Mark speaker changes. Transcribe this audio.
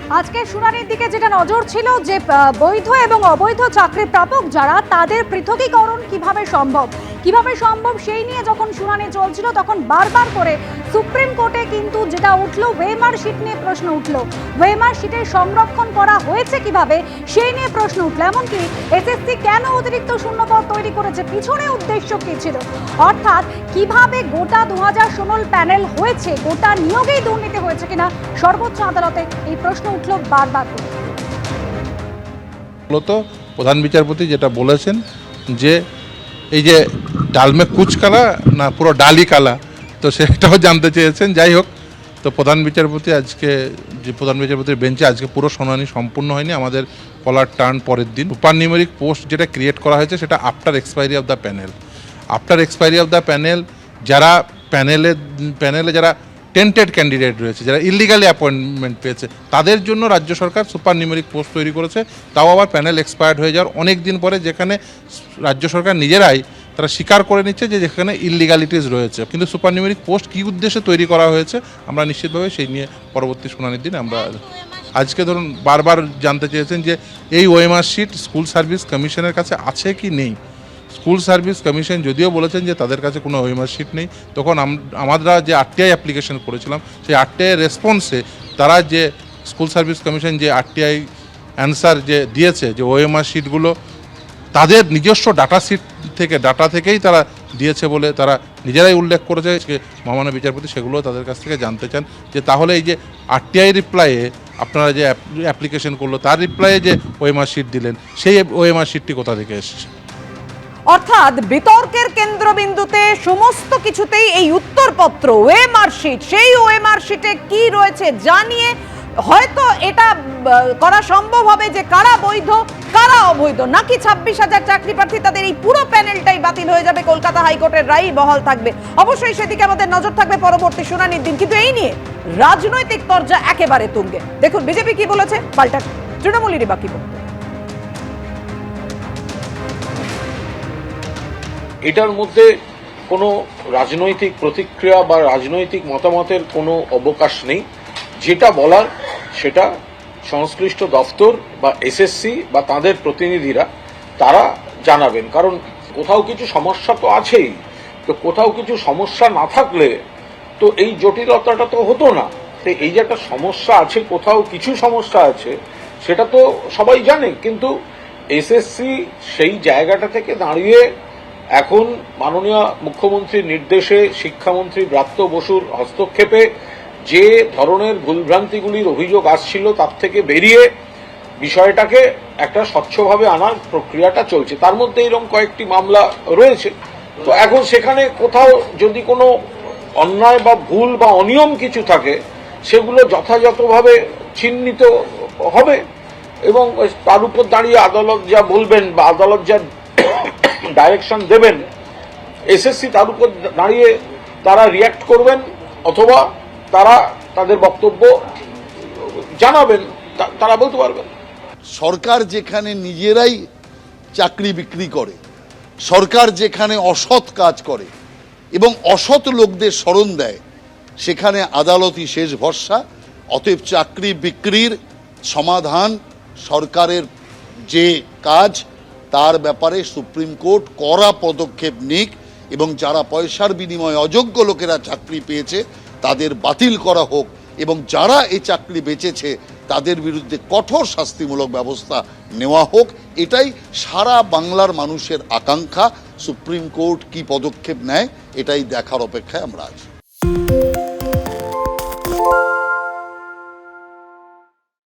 Speaker 1: আজকে শুনানির দিকে যেটা নজর ছিল যে বৈধ এবং অবৈধ চাকরি প্রাপক যারা তাদের পৃথকীকরণ কিভাবে সম্ভব সেই নিয়ে যখন শুনানি চলছিল তখন বারবার করে সুপ্রিম কোর্টে কিন্তু যেটা উঠলো ওয়েমার শিট নিয়ে প্রশ্ন উঠলো, ওয়েমার শিটের সংরক্ষণ করা হয়েছে কিভাবে সেই নিয়ে প্রশ্ন উঠলো। এমনকি এসএসসি কেন অতিরিক্ত শূন্যপদ তৈরি করেছে, পিছনে উদ্দেশ্য কি ছিল, অর্থাৎ কিভাবে গোটা 2016 প্যানেল হয়েছে, গোটা নিয়োগেই দুর্নীতি হয়েছে কিনা সর্বোচ্চ আদালতে এই প্রশ্ন উঠলো বারবার করে।
Speaker 2: মূলত প্রধান বিচারপতি যেটা বলেছেন যে এই যে ডালমে কুচ কালা না পুরো ডালি কালা, তো সেটাও জানতে চেয়েছেন। যাই হোক, তো প্রধান বিচারপতির বেঞ্চে আজকে পুরো শুনানি সম্পূর্ণ হয়নি। আমাদের কলার টার্ন পরের দিন। সুপার নিউমেরিক পোস্ট যেটা ক্রিয়েট করা হয়েছে সেটা after expiry of the panel যারা প্যানেলে যারা টেন্টেড ক্যান্ডিডেট রয়েছে, যারা ইলিগালি অ্যাপয়েন্টমেন্ট পেয়েছে, তাদের জন্য রাজ্য সরকার সুপার নিউমেরিক পোস্ট তৈরি করেছে, তাও আবার প্যানেল এক্সপায়ার্ড হয়ে যাওয়ার অনেক দিন পরে, যেখানে রাজ্য সরকার নিজেরাই তারা স্বীকার করে নিচ্ছে যে যেখানে ইললিগালিটিস রয়েছে। কিন্তু সুপার নিউমেরিক পোস্ট কী উদ্দেশ্যে তৈরি করা হয়েছে আমরা নিশ্চিতভাবে সেই নিয়ে পরবর্তী শুনানির দিন আমরা আজকে ধরুন বারবার জানতে চেয়েছেন যে এই ওএমআর শিট স্কুল সার্ভিস কমিশনের কাছে আছে কি নেই। স্কুল সার্ভিস কমিশন যদিও বলেছেন যে তাদের কাছে কোনো ওএমআর শিট নেই, তখন আমরা যে আরটিআই অ্যাপ্লিকেশন করেছিলাম সেই আরটিআই রেসপন্সে তারা যে স্কুল সার্ভিস কমিশন যে আরটিআই অ্যান্সার যে দিয়েছে যে ওএমআর শিটগুলো তাদের নিজস্ব ডাটা থেকেই তারা দিয়েছে বলে তারা নিজেরাই উল্লেখ করেছে। মহামান্য বিচারপতি সেগুলো তাদের কাছ থেকে জানতে চান যে তাহলে এই যে আরটিআই রিপ্লাইয়ে আপনারা যে অ্যাপ্লিকেশন করলো তার রিপ্লাইয়ে যে ওএমআর শিট দিলেন সেই ওএমআর শিটটি কোথা থেকে এসেছে।
Speaker 3: অর্থাৎ বিতর্কের কেন্দ্রবিন্দুতে সমস্ত কিছুতেই এই উত্তরপত্র ওএমআর শিট, সেই ওএমআর শিটে কি রয়েছে জানিয়ে হয়তো এটা করা সম্ভব হবে যে কারা বৈধ কারা অবৈধ, নাকি 26,000 চাকরি প্রার্থী তাদের এই পুরো প্যানেলটাই বাতিল হয়ে যাবে, কলকাতা হাইকোর্টের রায় বহাল থাকবে। অবশ্যই সেদিকে আমাদের নজর থাকবে পরবর্তী শুনানির দিন। কিন্তু এই নিয়ে রাজনৈতিক তরজা একেবারে তুঙ্গে। দেখুন বিজেপি কি বলেছে, পাল্টা তৃণমূলেরই বাকি বক্তব্য।
Speaker 4: এটার মধ্যে কোনো রাজনৈতিক প্রতিক্রিয়া বা রাজনৈতিক মতামতের কোনো অবকাশ নেই। যেটা বলার সেটা সংশ্লিষ্ট দফতর বা এসএসসি বা তাদের প্রতিনিধিরা তারা জানাবেন। কারণ কোথাও কিছু সমস্যা তো আছেই, তো কোথাও কিছু সমস্যা না থাকলে তো এই জটিলতাটা তো হতো না। তো এই যে একটা সমস্যা আছে, কোথাও কিছু সমস্যা আছে সেটা তো সবাই জানে, কিন্তু এসএসসি সেই জায়গাটা থেকে দাঁড়িয়ে এখন মাননীয় মুখ্যমন্ত্রীর নির্দেশে শিক্ষামন্ত্রী ব্রাত্য বসুর হস্তক্ষেপে যে ধরনের ভুলভ্রান্তিগুলির অভিযোগ আসছিল তার থেকে বেরিয়ে বিষয়টাকে একটা স্বচ্ছভাবে আনার প্রক্রিয়াটা চলছে। তার মধ্যে এরকম কয়েকটি মামলা রয়েছে। তো এখন সেখানে কোথাও যদি কোনো অন্যায় বা ভুল বা অনিয়ম কিছু থাকে সেগুলো যথাযথভাবে চিহ্নিত হবে এবং তার উপর দাঁড়িয়ে আদালত যা বলবেন বা আদালত যা ডাইরেকশন দেবেন এসএসসি তার উপর দাঁড়িয়ে তারা রিয়্যাক্ট করবেন অথবা তারা তাদের বক্তব্য জানাবেন, তারা বলতে পারবেন।
Speaker 5: সরকার যেখানে নিজেরাই চাকরি বিক্রি করে, সরকার যেখানে অসৎ কাজ করে এবং অসৎ লোকদের শরণ দেয়, সেখানে আদালতই শেষ ভরসা। অতএব চাকরি বিক্রির সমাধান সরকারের যে কাজ তার ব্যাপারে সুপ্রিম কোর্ট কড়া পদক্ষেপ নিক এবং যারা পয়সার বিনিময়ে অযোগ্য লোকেরা চাকরি পেয়েছে তাদের বাতিল করা হোক এবং যারা এই চাকরি বেচেছে তাদের বিরুদ্ধে কঠোর শাস্তিমূলক ব্যবস্থা নেওয়া হোক। এটাই সারা বাংলার মানুষের আকাঙ্ক্ষা। সুপ্রিম কোর্ট কি পদক্ষেপ নেয় এটাই দেখার অপেক্ষায় আমরা আছি।